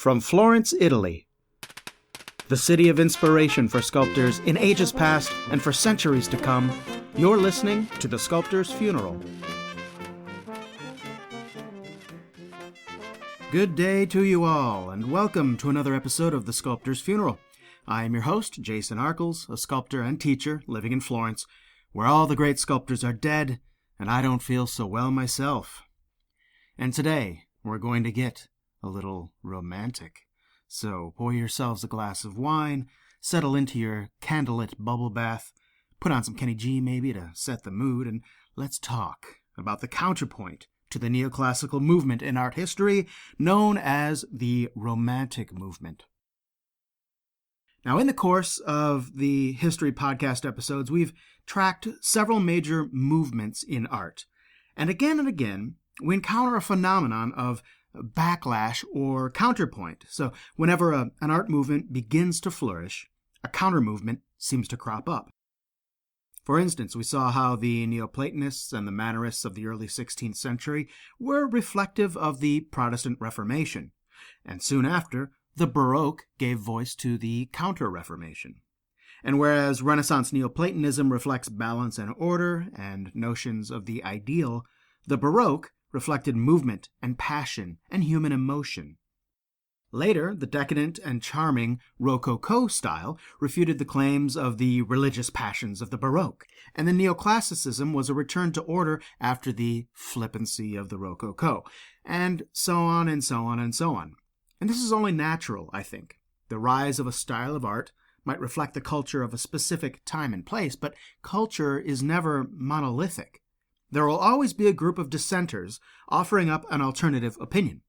From Florence, Italy, the city of inspiration for sculptors in ages past and for centuries to come, you're listening to The Sculptor's Funeral. Good day to you all, and welcome to another episode of The Sculptor's Funeral. I am your host, Jason Arkles, a sculptor and teacher living in Florence, where all the great sculptors are dead, and I don't feel so well myself. And today, we're going to get a little romantic. So pour yourselves a glass of wine, settle into your candlelit bubble bath, put on some Kenny G maybe to set the mood, and let's talk about the counterpoint to the neoclassical movement in art history known as the Romantic movement. Now, in the course of the history podcast episodes, we've tracked several major movements in art. And again, we encounter a phenomenon of backlash or counterpoint. So whenever an art movement begins to flourish, a counter-movement seems to crop up. For instance, we saw how the Neoplatonists and the Mannerists of the early 16th century were reflective of the Protestant Reformation, and soon after, the Baroque gave voice to the Counter-Reformation. And whereas Renaissance Neoplatonism reflects balance and order and notions of the ideal, the Baroque reflected movement and passion and human emotion. Later, the decadent and charming Rococo style refuted the claims of the religious passions of the Baroque, and the Neoclassicism was a return to order after the flippancy of the Rococo, and so on and so on and so on. And this is only natural, I think. The rise of a style of art might reflect the culture of a specific time and place, but culture is never monolithic. There will always be a group of dissenters offering up an alternative opinion.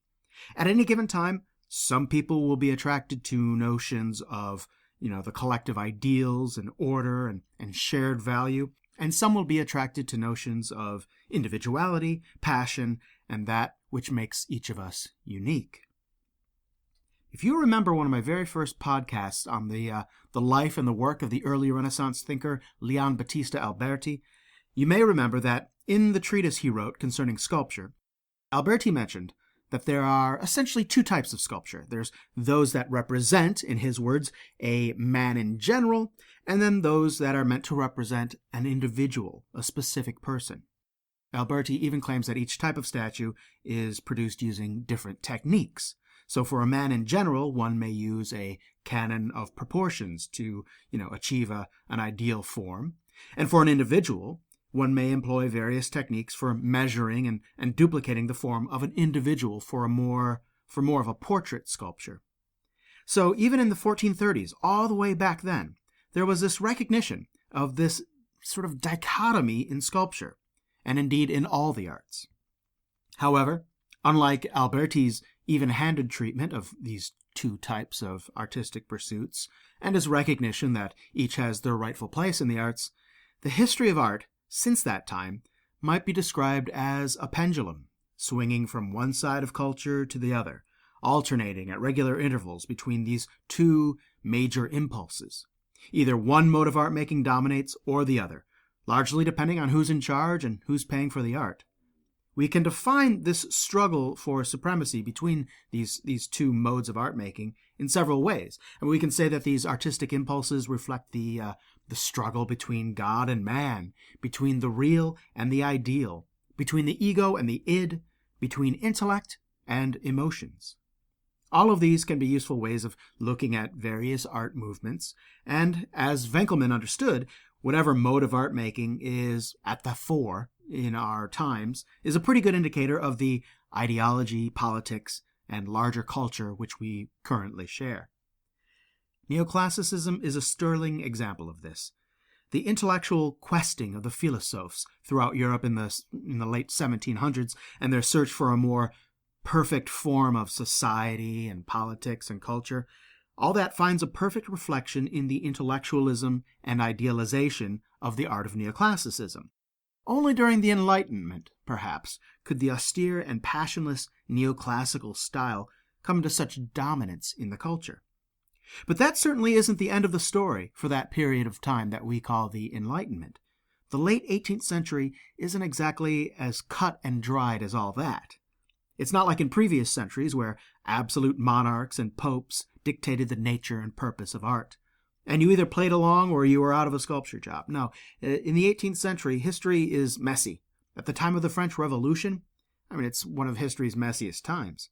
At any given time, some people will be attracted to notions of, the collective ideals and order and shared value, and some will be attracted to notions of individuality, passion, and that which makes each of us unique. If you remember one of my very first podcasts on the life and the work of the early Renaissance thinker Leon Battista Alberti, you may remember that in the treatise he wrote concerning sculpture, Alberti mentioned that there are essentially two types of sculpture. There's those that represent, in his words, a man in general, and then those that are meant to represent an individual, a specific person. Alberti even claims that each type of statue is produced using different techniques. So for a man in general, one may use a canon of proportions to, achieve an ideal form. And for an individual, one may employ various techniques for measuring and duplicating the form of an individual for more of a portrait sculpture. So even in the 1430s, all the way back then, there was this recognition of this sort of dichotomy in sculpture, and indeed in all the arts. However, unlike Alberti's even-handed treatment of these two types of artistic pursuits, and his recognition that each has their rightful place in the arts, the history of art since that time might be described as a pendulum, swinging from one side of culture to the other, alternating at regular intervals between these two major impulses. Either one mode of art making dominates or the other, largely depending on who's in charge and who's paying for the art. We can define this struggle for supremacy between these two modes of art making in several ways. And we can say that these artistic impulses reflect the struggle between God and man, between the real and the ideal, between the ego and the id, between intellect and emotions. All of these can be useful ways of looking at various art movements, and as Winckelmann understood, whatever mode of art making is at the fore in our times is a pretty good indicator of the ideology, politics, and larger culture which we currently share. Neoclassicism is a sterling example of this. The intellectual questing of the philosophes throughout Europe in the late 1700s and their search for a more perfect form of society and politics and culture, all that finds a perfect reflection in the intellectualism and idealization of the art of neoclassicism. Only during the Enlightenment, perhaps, could the austere and passionless neoclassical style come to such dominance in the culture. But that certainly isn't the end of the story for that period of time that we call the Enlightenment. The late 18th century isn't exactly as cut and dried as all that. It's not like in previous centuries where absolute monarchs and popes dictated the nature and purpose of art. And you either played along or you were out of a sculpture job. No, in the 18th century, history is messy. At the time of the French Revolution, it's one of history's messiest times.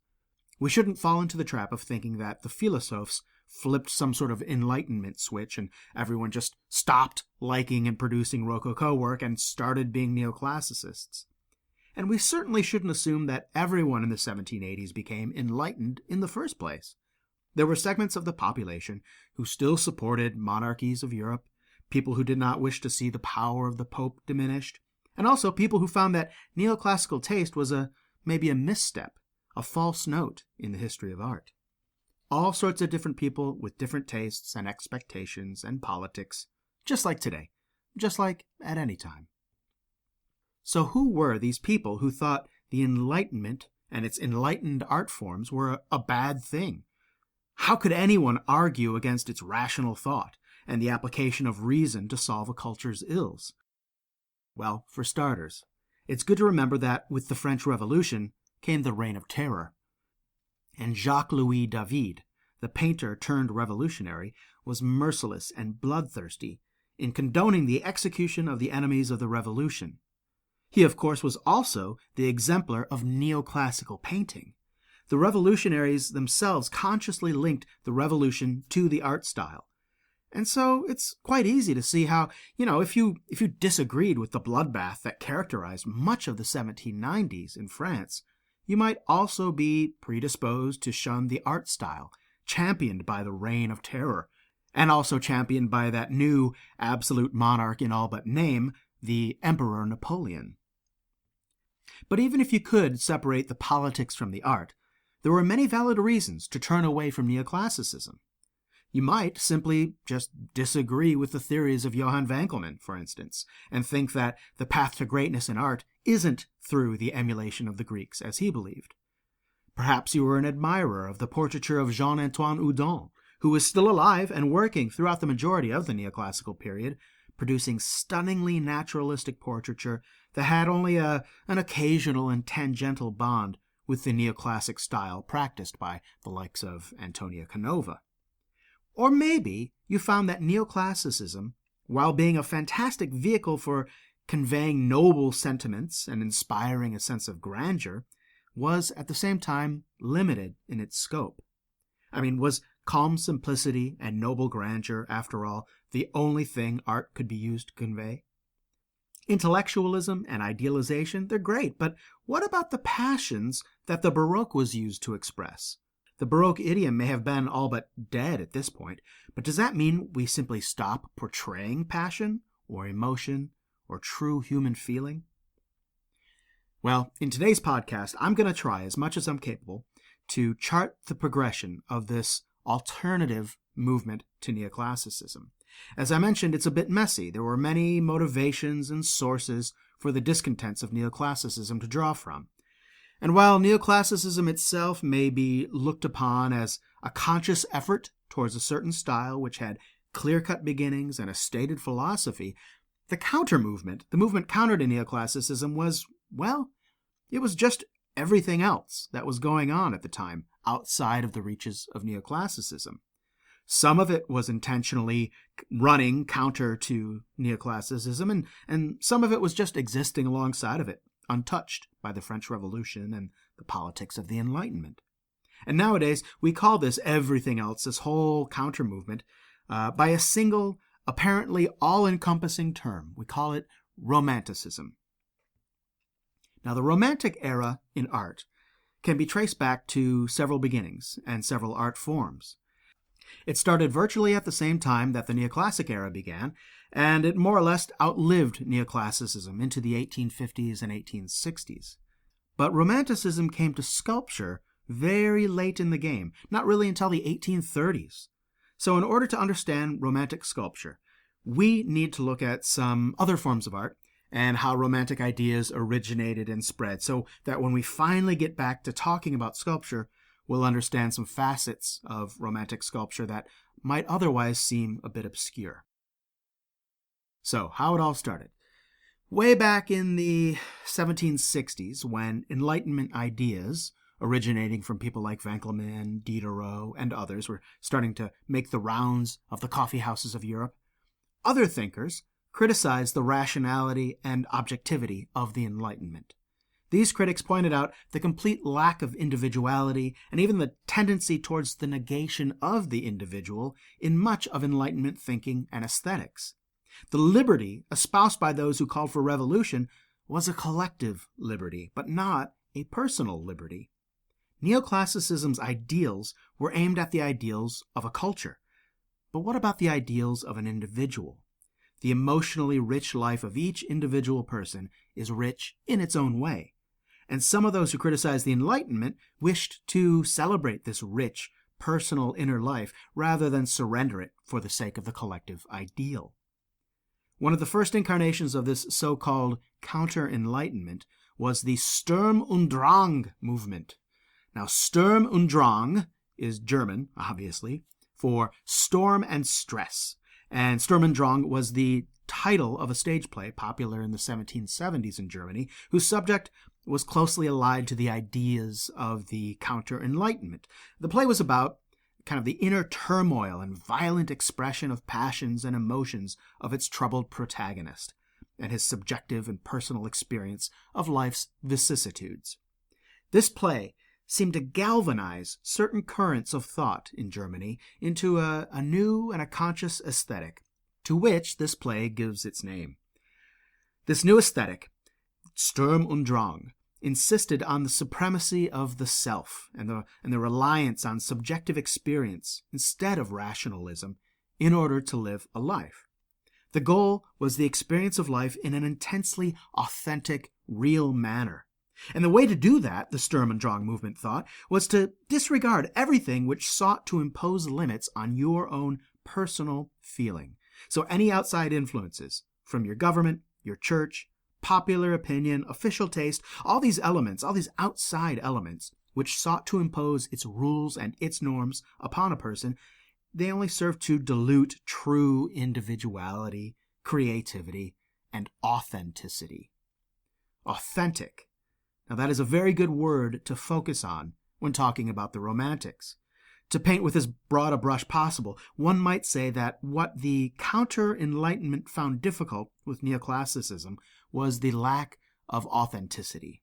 We shouldn't fall into the trap of thinking that the philosophes flipped some sort of enlightenment switch and everyone just stopped liking and producing Rococo work and started being neoclassicists. And we certainly shouldn't assume that everyone in the 1780s became enlightened in the first place. There were segments of the population who still supported monarchies of Europe, people who did not wish to see the power of the Pope diminished, and also people who found that neoclassical taste was maybe a misstep, a false note in the history of art. All sorts of different people with different tastes and expectations and politics, just like today, just like at any time. So who were these people who thought the Enlightenment and its enlightened art forms were a bad thing? How could anyone argue against its rational thought and the application of reason to solve a culture's ills? Well, for starters, it's good to remember that with the French Revolution came the Reign of Terror. And Jacques-Louis David, the painter turned revolutionary, was merciless and bloodthirsty in condoning the execution of the enemies of the revolution. He, of course, was also the exemplar of neoclassical painting. The revolutionaries themselves consciously linked the revolution to the art style. And so it's quite easy to see how, if you disagreed with the bloodbath that characterized much of the 1790s in France, you might also be predisposed to shun the art style, championed by the Reign of Terror, and also championed by that new absolute monarch in all but name, the Emperor Napoleon. But even if you could separate the politics from the art, there were many valid reasons to turn away from neoclassicism. You might simply just disagree with the theories of Johann Winckelmann, for instance, and think that the path to greatness in art isn't through the emulation of the Greeks, as he believed. Perhaps you were an admirer of the portraiture of Jean-Antoine Houdon, who was still alive and working throughout the majority of the neoclassical period, producing stunningly naturalistic portraiture that had only an occasional and tangential bond with the neoclassic style practiced by the likes of Antonio Canova. Or maybe you found that neoclassicism, while being a fantastic vehicle for conveying noble sentiments and inspiring a sense of grandeur, was at the same time limited in its scope. Was calm simplicity and noble grandeur, after all, the only thing art could be used to convey? Intellectualism and idealization, they're great, but what about the passions that the Baroque was used to express? The Baroque idiom may have been all but dead at this point, but does that mean we simply stop portraying passion or emotion or true human feeling? Well, in today's podcast, I'm going to try as much as I'm capable to chart the progression of this alternative movement to neoclassicism. As I mentioned, it's a bit messy. There were many motivations and sources for the discontents of neoclassicism to draw from. And while neoclassicism itself may be looked upon as a conscious effort towards a certain style which had clear-cut beginnings and a stated philosophy, the counter-movement, the movement counter to neoclassicism was, it was just everything else that was going on at the time outside of the reaches of neoclassicism. Some of it was intentionally running counter to neoclassicism, and some of it was just existing alongside of it, untouched by the French Revolution and the politics of the Enlightenment. And nowadays, we call this everything else, this whole counter-movement, by a single, apparently all-encompassing term. We call it Romanticism. Now, the Romantic era in art can be traced back to several beginnings and several art forms. It started virtually at the same time that the Neoclassic era began, and it more or less outlived Neoclassicism into the 1850s and 1860s. But Romanticism came to sculpture very late in the game, not really until the 1830s. So in order to understand Romantic sculpture, we need to look at some other forms of art and how Romantic ideas originated and spread, so that when we finally get back to talking about sculpture, we'll understand some facets of Romantic sculpture that might otherwise seem a bit obscure. So, how it all started. Way back in the 1760s, when Enlightenment ideas, originating from people like Winckelmann, Diderot, and others, were starting to make the rounds of the coffee houses of Europe, other thinkers criticized the rationality and objectivity of the Enlightenment. These critics pointed out the complete lack of individuality and even the tendency towards the negation of the individual in much of Enlightenment thinking and aesthetics. The liberty espoused by those who called for revolution was a collective liberty, but not a personal liberty. Neoclassicism's ideals were aimed at the ideals of a culture. But what about the ideals of an individual? The emotionally rich life of each individual person is rich in its own way. And some of those who criticized the Enlightenment wished to celebrate this rich, personal inner life rather than surrender it for the sake of the collective ideal. One of the first incarnations of this so-called counter-enlightenment was the Sturm und Drang movement. Now, Sturm und Drang is German, obviously, for storm and stress. And Sturm und Drang was the title of a stage play popular in the 1770s in Germany, whose subject was closely allied to the ideas of the counter-enlightenment. The play was about kind of the inner turmoil and violent expression of passions and emotions of its troubled protagonist, and his subjective and personal experience of life's vicissitudes. This play seemed to galvanize certain currents of thought in Germany into a new and a conscious aesthetic, to which this play gives its name. This new aesthetic, Sturm und Drang, insisted on the supremacy of the self and the reliance on subjective experience instead of rationalism in order to live a life. The goal was the experience of life in an intensely authentic, real manner. And the way to do that, the Sturm und Drang movement thought, was to disregard everything which sought to impose limits on your own personal feeling. So any outside influences, from your government, your church, popular opinion, official taste, all these elements, all these outside elements, which sought to impose its rules and its norms upon a person, they only serve to dilute true individuality, creativity, and authenticity. Authentic. Now that is a very good word to focus on when talking about the Romantics. To paint with as broad a brush possible, one might say that what the counter-enlightenment found difficult with Neoclassicism was the lack of authenticity.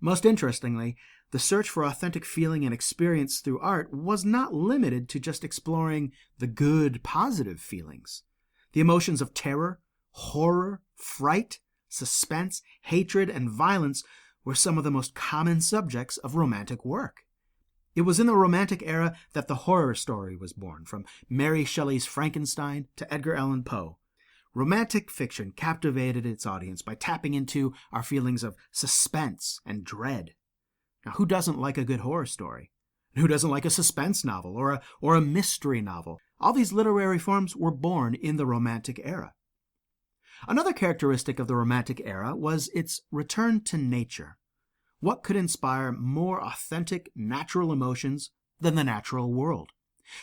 Most interestingly, the search for authentic feeling and experience through art was not limited to just exploring the good, positive feelings. The emotions of terror, horror, fright, suspense, hatred, and violence were some of the most common subjects of Romantic work. It was in the Romantic era that the horror story was born, from Mary Shelley's Frankenstein to Edgar Allan Poe. Romantic fiction captivated its audience by tapping into our feelings of suspense and dread. Now, who doesn't like a good horror story? Who doesn't like a suspense novel or a mystery novel? All these literary forms were born in the Romantic era. Another characteristic of the Romantic era was its return to nature. What could inspire more authentic, natural emotions than the natural world?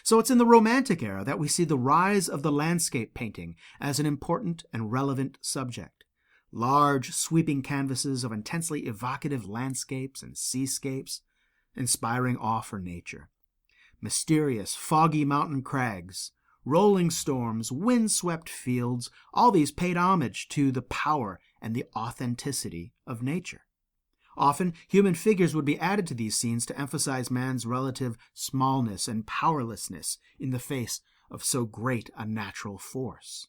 So it's in the Romantic era that we see the rise of the landscape painting as an important and relevant subject. Large, sweeping canvases of intensely evocative landscapes and seascapes, inspiring awe for nature. Mysterious, foggy mountain crags, rolling storms, wind-swept fields, all these paid homage to the power and the authenticity of nature. Often, human figures would be added to these scenes to emphasize man's relative smallness and powerlessness in the face of so great a natural force.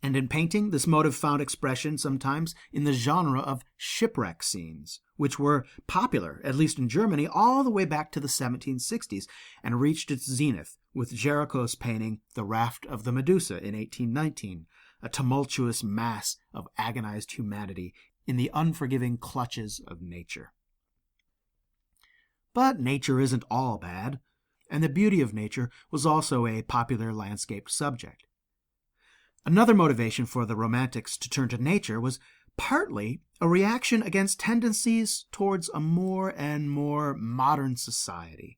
And in painting, this motive found expression sometimes in the genre of shipwreck scenes, which were popular, at least in Germany, all the way back to the 1760s, and reached its zenith with Géricault's painting The Raft of the Medusa in 1819, a tumultuous mass of agonized humanity in the unforgiving clutches of nature. But nature isn't all bad, and the beauty of nature was also a popular landscape subject. Another motivation for the Romantics to turn to nature was partly a reaction against tendencies towards a more and more modern society.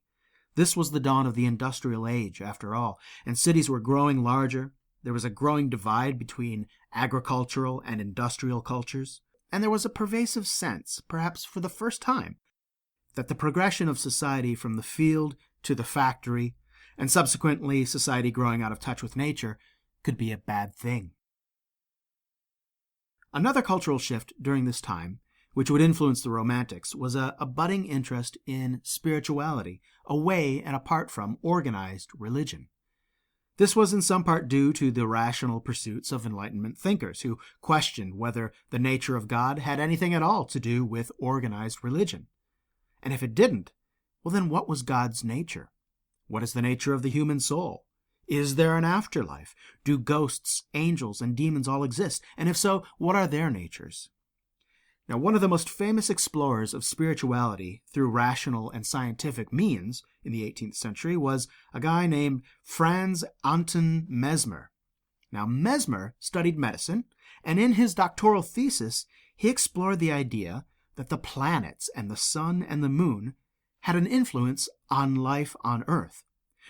This was the dawn of the industrial age, after all, and cities were growing larger. There was a growing divide between agricultural and industrial cultures, and there was a pervasive sense, perhaps for the first time, that the progression of society from the field to the factory, and subsequently society growing out of touch with nature, could be a bad thing. Another cultural shift during this time, which would influence the Romantics, was a budding interest in spirituality, away and apart from organized religion. This was in some part due to the rational pursuits of Enlightenment thinkers who questioned whether the nature of God had anything at all to do with organized religion. And if it didn't, well then what was God's nature? What is the nature of the human soul? Is there an afterlife? Do ghosts, angels, and demons all exist? And if so, what are their natures? Now, one of the most famous explorers of spirituality through rational and scientific means in the 18th century was a guy named Franz Anton Mesmer. Now, Mesmer studied medicine, and in his doctoral thesis, he explored the idea that the planets and the sun and the moon had an influence on life on Earth.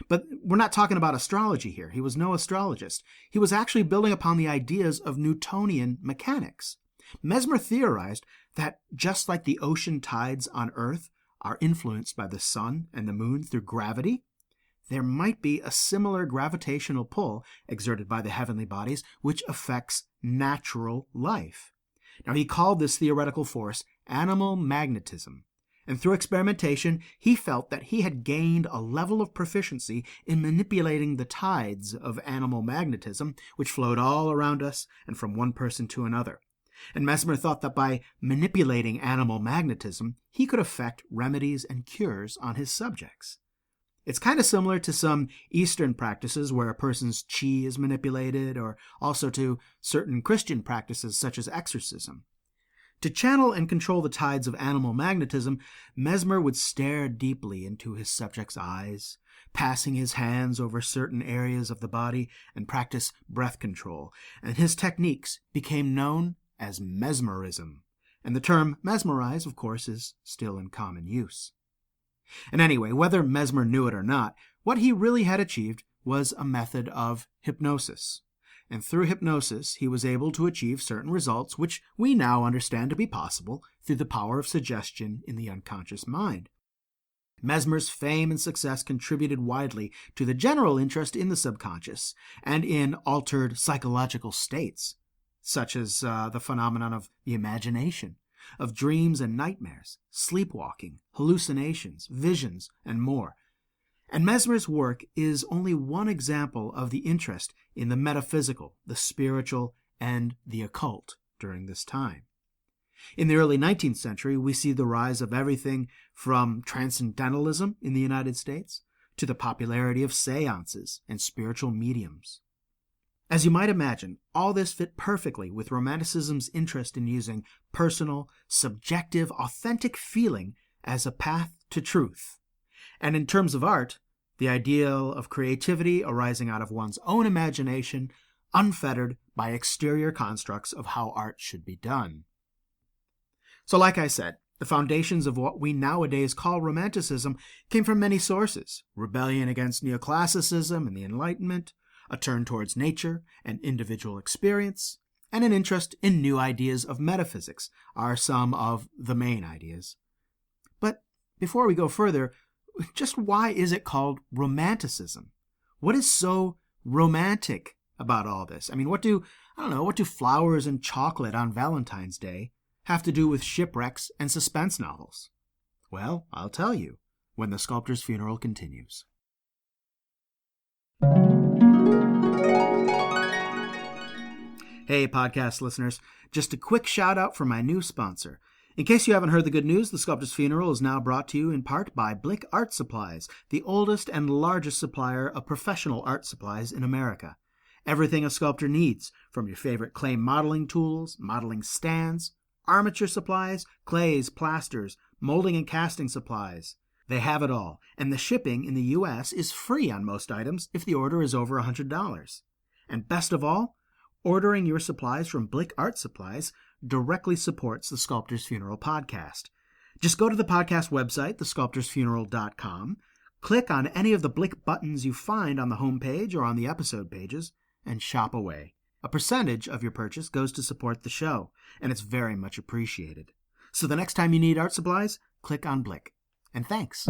But we're not talking about astrology here. He was no astrologist. He was actually building upon the ideas of Newtonian mechanics. Mesmer theorized that just like the ocean tides on Earth are influenced by the sun and the moon through gravity, there might be a similar gravitational pull exerted by the heavenly bodies which affects natural life. Now, he called this theoretical force animal magnetism, and through experimentation, he felt that he had gained a level of proficiency in manipulating the tides of animal magnetism, which flowed all around us and from one person to another. And Mesmer thought that by manipulating animal magnetism, he could effect remedies and cures on his subjects. It's kind of similar to some Eastern practices where a person's chi is manipulated, or also to certain Christian practices such as exorcism. To channel and control the tides of animal magnetism, Mesmer would stare deeply into his subject's eyes, passing his hands over certain areas of the body, and practice breath control, and his techniques became known as mesmerism, and the term mesmerize, of course, is still in common use. And anyway, whether Mesmer knew it or not, what he really had achieved was a method of hypnosis. And through hypnosis, he was able to achieve certain results which we now understand to be possible through the power of suggestion in the unconscious mind. Mesmer's fame and success contributed widely to the general interest in the subconscious and in altered psychological states, such as the phenomenon of the imagination, of dreams and nightmares, sleepwalking, hallucinations, visions, and more. And Mesmer's work is only one example of the interest in the metaphysical, the spiritual, and the occult during this time. In the early 19th century, we see the rise of everything from transcendentalism in the United States to the popularity of seances and spiritual mediums. As you might imagine, all this fit perfectly with Romanticism's interest in using personal, subjective, authentic feeling as a path to truth. And in terms of art, the ideal of creativity arising out of one's own imagination, unfettered by exterior constructs of how art should be done. So like I said, the foundations of what we nowadays call Romanticism came from many sources: rebellion against Neoclassicism and the Enlightenment, a turn towards nature and individual experience, and an interest in new ideas of metaphysics are some of the main ideas. But before we go further, just why is it called Romanticism? What is so romantic about all this? I mean, what do flowers and chocolate on Valentine's Day have to do with shipwrecks and suspense novels? Well, I'll tell you when the sculptor's funeral continues. Hey, podcast listeners, just a quick shout out for my new sponsor. In case you haven't heard the good news, The Sculptor's Funeral is now brought to you in part by Blick Art Supplies, the oldest and largest supplier of professional art supplies in America. Everything a sculptor needs, from your favorite clay modeling tools, modeling stands, armature supplies, clays, plasters, molding and casting supplies. They have it all, and the shipping in the U.S. is free on most items if the order is over $100. And best of all, ordering your supplies from Blick Art Supplies directly supports the Sculptor's Funeral podcast. Just go to the podcast website, thesculptorsfuneral.com, click on any of the Blick buttons you find on the homepage or on the episode pages, and shop away. A percentage of your purchase goes to support the show, and it's very much appreciated. So the next time you need art supplies, click on Blick. And thanks.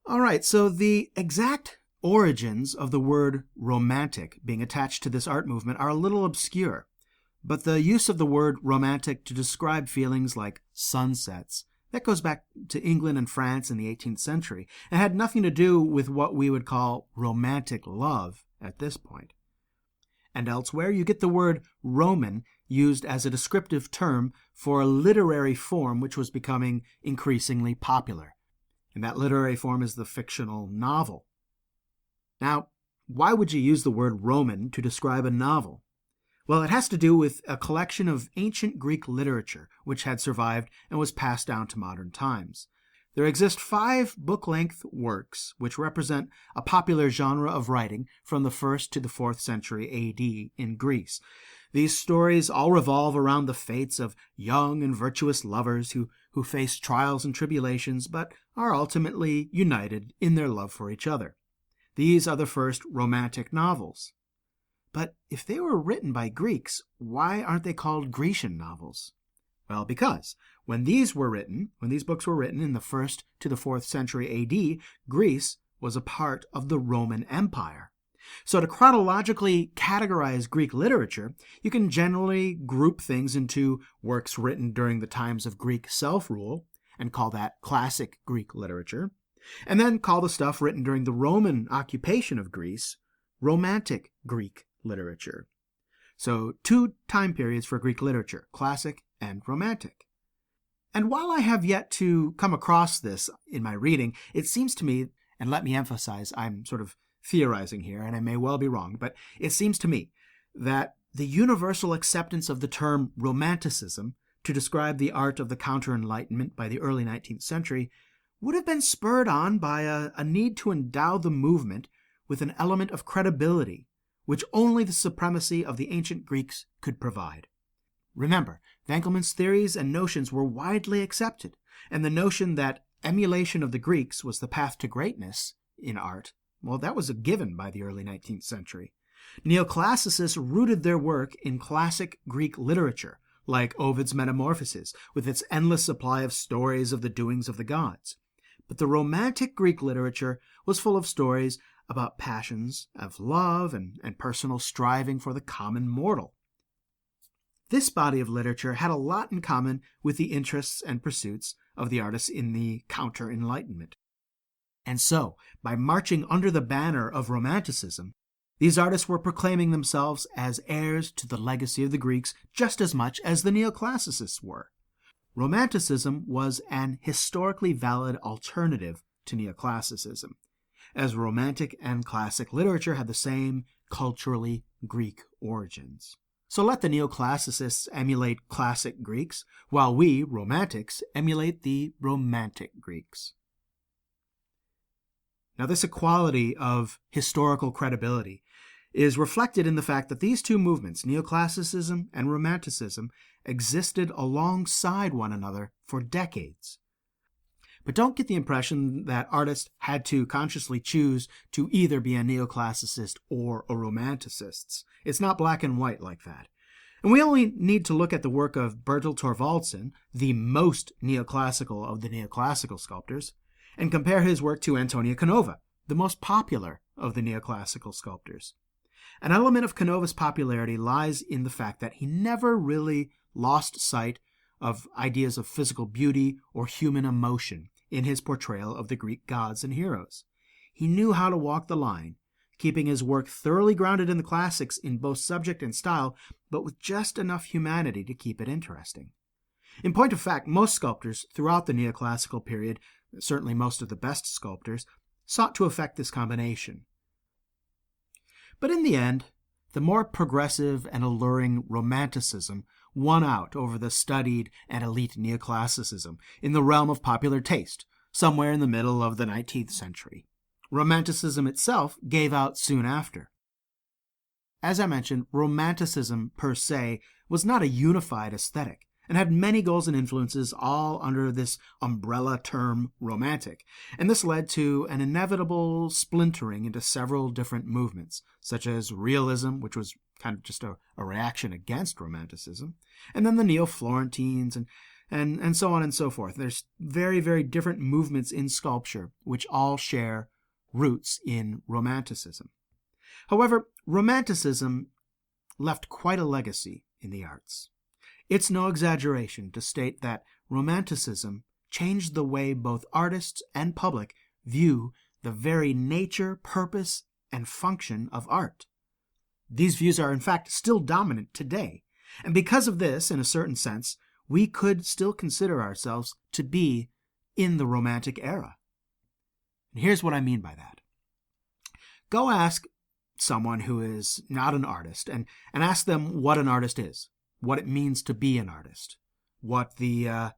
All right, so the exact origins of the word romantic being attached to this art movement are a little obscure, but the use of the word romantic to describe feelings like sunsets, that goes back to England and France in the 18th century and had nothing to do with what we would call romantic love at this point. And elsewhere, you get the word Roman used as a descriptive term for a literary form which was becoming increasingly popular. And that literary form is the fictional novel. Now, why would you use the word Roman to describe a novel? Well, it has to do with a collection of ancient Greek literature which had survived and was passed down to modern times. There exist 5 book-length works which represent a popular genre of writing from the 1st to the 4th century A.D. in Greece. These stories all revolve around the fates of young and virtuous lovers who face trials and tribulations but are ultimately united in their love for each other. These are the first romantic novels. But if they were written by Greeks, why aren't they called Grecian novels? Well, because when these books were written in the 1st to the 4th century A.D., Greece was a part of the Roman Empire. So to chronologically categorize Greek literature, you can generally group things into works written during the times of Greek self-rule, and call that classic Greek literature, and then call the stuff written during the Roman occupation of Greece Romantic Greek literature. So 2 time periods for Greek literature, classic and romantic. And while I have yet to come across this in my reading, it seems to me, and let me emphasize, I'm sort of theorizing here, and I may well be wrong, but it seems to me that the universal acceptance of the term Romanticism to describe the art of the counter-enlightenment by the early 19th century would have been spurred on by a need to endow the movement with an element of credibility which only the supremacy of the ancient Greeks could provide. Remember, Winckelmann's theories and notions were widely accepted, and the notion that emulation of the Greeks was the path to greatness in art, well, that was a given by the early 19th century. Neoclassicists rooted their work in classic Greek literature, like Ovid's Metamorphoses, with its endless supply of stories of the doings of the gods. But the Romantic Greek literature was full of stories about passions of love and personal striving for the common mortal. This body of literature had a lot in common with the interests and pursuits of the artists in the counter-enlightenment. And so, by marching under the banner of Romanticism, these artists were proclaiming themselves as heirs to the legacy of the Greeks just as much as the Neoclassicists were. Romanticism was an historically valid alternative to Neoclassicism, as Romantic and classic literature had the same culturally Greek origins. So let the Neoclassicists emulate classic Greeks, while we, Romantics, emulate the Romantic Greeks. Now, this equality of historical credibility is reflected in the fact that these 2 movements, Neoclassicism and Romanticism, existed alongside one another for decades. But don't get the impression that artists had to consciously choose to either be a neoclassicist or a romanticist. It's not black and white like that. And we only need to look at the work of Bertel Thorvaldsen, the most neoclassical of the neoclassical sculptors, and compare his work to Antonia Canova, the most popular of the neoclassical sculptors. An element of Canova's popularity lies in the fact that he never really lost sight of ideas of physical beauty or human emotion in his portrayal of the Greek gods and heroes. He knew how to walk the line, keeping his work thoroughly grounded in the classics in both subject and style, but with just enough humanity to keep it interesting. In point of fact, most sculptors throughout the neoclassical period, certainly most of the best sculptors, sought to effect this combination. But in the end, the more progressive and alluring Romanticism won out over the studied and elite Neoclassicism in the realm of popular taste, somewhere in the middle of the 19th century. Romanticism itself gave out soon after. As I mentioned, Romanticism per se was not a unified aesthetic, and had many goals and influences, all under this umbrella term romantic. And this led to an inevitable splintering into several different movements, such as realism, which was kind of just a reaction against romanticism, and then the Neo-Florentines, and so on and so forth. There's very, very different movements in sculpture which all share roots in romanticism. However, romanticism left quite a legacy in the arts. It's no exaggeration to state that romanticism changed the way both artists and public view the very nature, purpose, and function of art. These views are in fact still dominant today, and because of this, in a certain sense, we could still consider ourselves to be in the Romantic era. And here's what I mean by that. Go ask someone who is not an artist and ask them what an artist is, what it means to be an artist, what the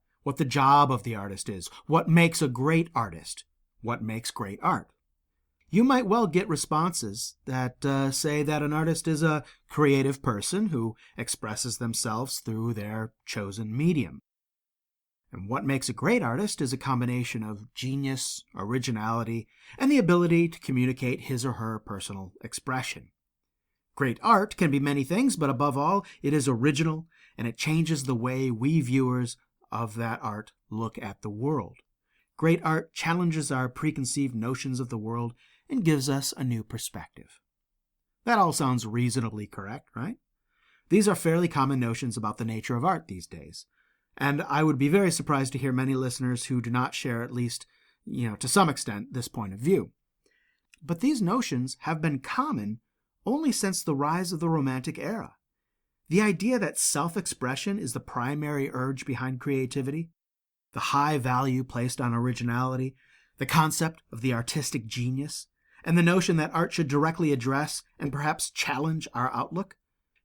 job of the artist is, what makes a great artist, what makes great art. You might well get responses that say that an artist is a creative person who expresses themselves through their chosen medium. And what makes a great artist is a combination of genius, originality, and the ability to communicate his or her personal expression. Great art can be many things, but above all, it is original, and it changes the way we viewers of that art look at the world. Great art challenges our preconceived notions of the world and gives us a new perspective. That all sounds reasonably correct, right? These are fairly common notions about the nature of art these days, and I would be very surprised to hear many listeners who do not share, at least, to some extent, this point of view. But these notions have been common only since the rise of the Romantic era. The idea that self-expression is the primary urge behind creativity, the high value placed on originality, the concept of the artistic genius, and the notion that art should directly address and perhaps challenge our outlook,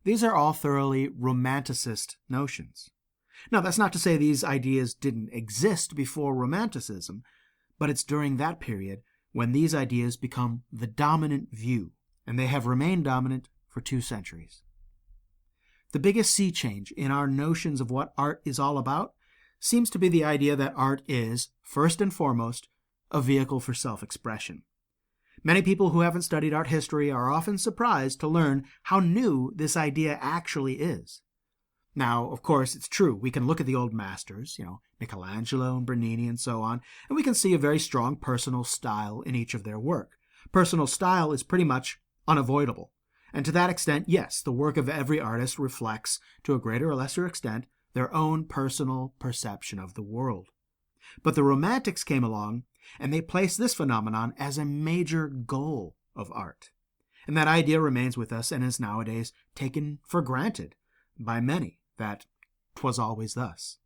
these are all thoroughly romanticist notions. Now, that's not to say these ideas didn't exist before Romanticism, but it's during that period when these ideas become the dominant view, and they have remained dominant for 2 centuries. The biggest sea change in our notions of what art is all about seems to be the idea that art is, first and foremost, a vehicle for self-expression. Many people who haven't studied art history are often surprised to learn how new this idea actually is. Now, of course, it's true. We can look at the old masters, Michelangelo and Bernini and so on, and we can see a very strong personal style in each of their work. Personal style is pretty much unavoidable. And to that extent, yes, the work of every artist reflects, to a greater or lesser extent, their own personal perception of the world. But the Romantics came along, and they placed this phenomenon as a major goal of art. And that idea remains with us and is nowadays taken for granted by many, that 'twas always thus.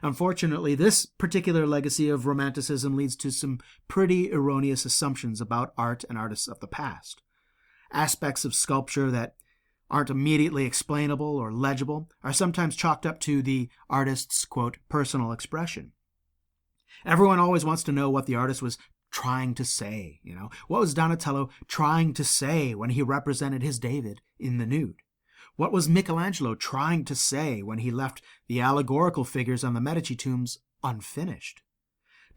Unfortunately, this particular legacy of Romanticism leads to some pretty erroneous assumptions about art and artists of the past. Aspects of sculpture that aren't immediately explainable or legible are sometimes chalked up to the artist's, quote, personal expression. Everyone always wants to know what the artist was trying to say, What was Donatello trying to say when he represented his David in the nude? What was Michelangelo trying to say when he left the allegorical figures on the Medici tombs unfinished?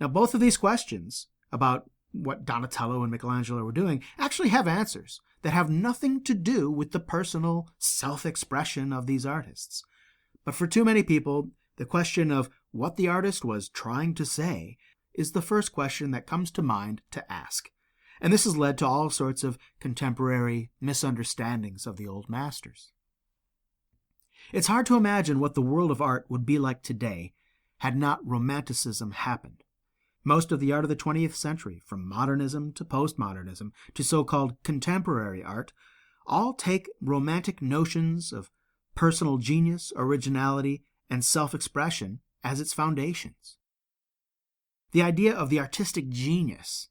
Now, both of these questions about what Donatello and Michelangelo were doing actually have answers that have nothing to do with the personal self-expression of these artists. But for too many people, the question of what the artist was trying to say is the first question that comes to mind to ask. And this has led to all sorts of contemporary misunderstandings of the old masters. It's hard to imagine what the world of art would be like today had not Romanticism happened. Most of the art of the 20th century, from modernism to postmodernism to so-called contemporary art, all take romantic notions of personal genius, originality, and self-expression as its foundations. The idea of the artistic genius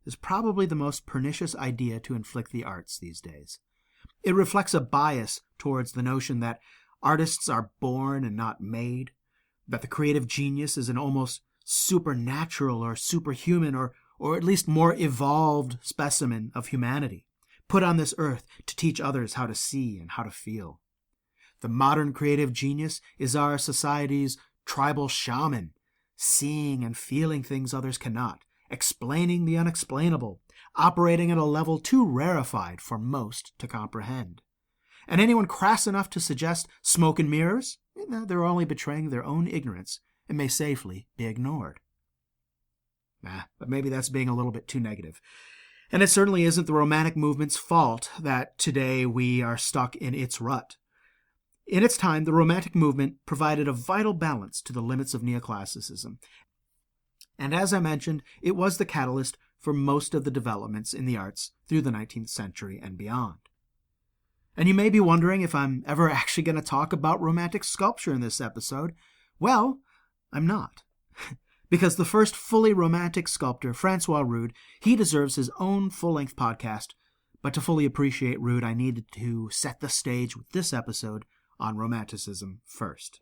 is probably the most pernicious idea to inflict the arts these days. It reflects a bias towards the notion that artists are born and not made, that the creative genius is an almost supernatural or superhuman or at least more evolved specimen of humanity, put on this earth to teach others how to see and how to feel. The modern creative genius is our society's tribal shaman, seeing and feeling things others cannot, explaining the unexplainable, operating at a level too rarefied for most to comprehend. And anyone crass enough to suggest smoke and mirrors, they're only betraying their own ignorance and may safely be ignored. But maybe that's being a little bit too negative. And it certainly isn't the Romantic movement's fault that today we are stuck in its rut. In its time, the Romantic movement provided a vital balance to the limits of Neoclassicism. And as I mentioned, it was the catalyst for most of the developments in the arts through the 19th century and beyond. And you may be wondering if I'm ever actually going to talk about Romantic sculpture in this episode. Well, I'm not. Because the first fully Romantic sculptor, Francois Rude, he deserves his own full-length podcast. But to fully appreciate Rude, I needed to set the stage with this episode on Romanticism first.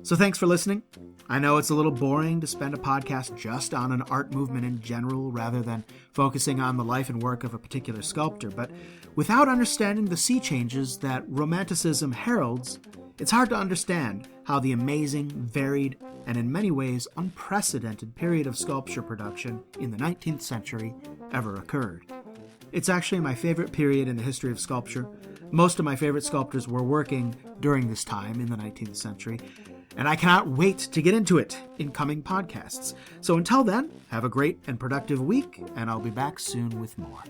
So thanks for listening. I know it's a little boring to spend a podcast just on an art movement in general rather than focusing on the life and work of a particular sculptor, but without understanding the sea changes that Romanticism heralds, it's hard to understand how the amazing, varied, and in many ways unprecedented period of sculpture production in the 19th century ever occurred. It's actually my favorite period in the history of sculpture. Most of my favorite sculptors were working during this time in the 19th century, and I cannot wait to get into it in coming podcasts. So until then, have a great and productive week, and I'll be back soon with more.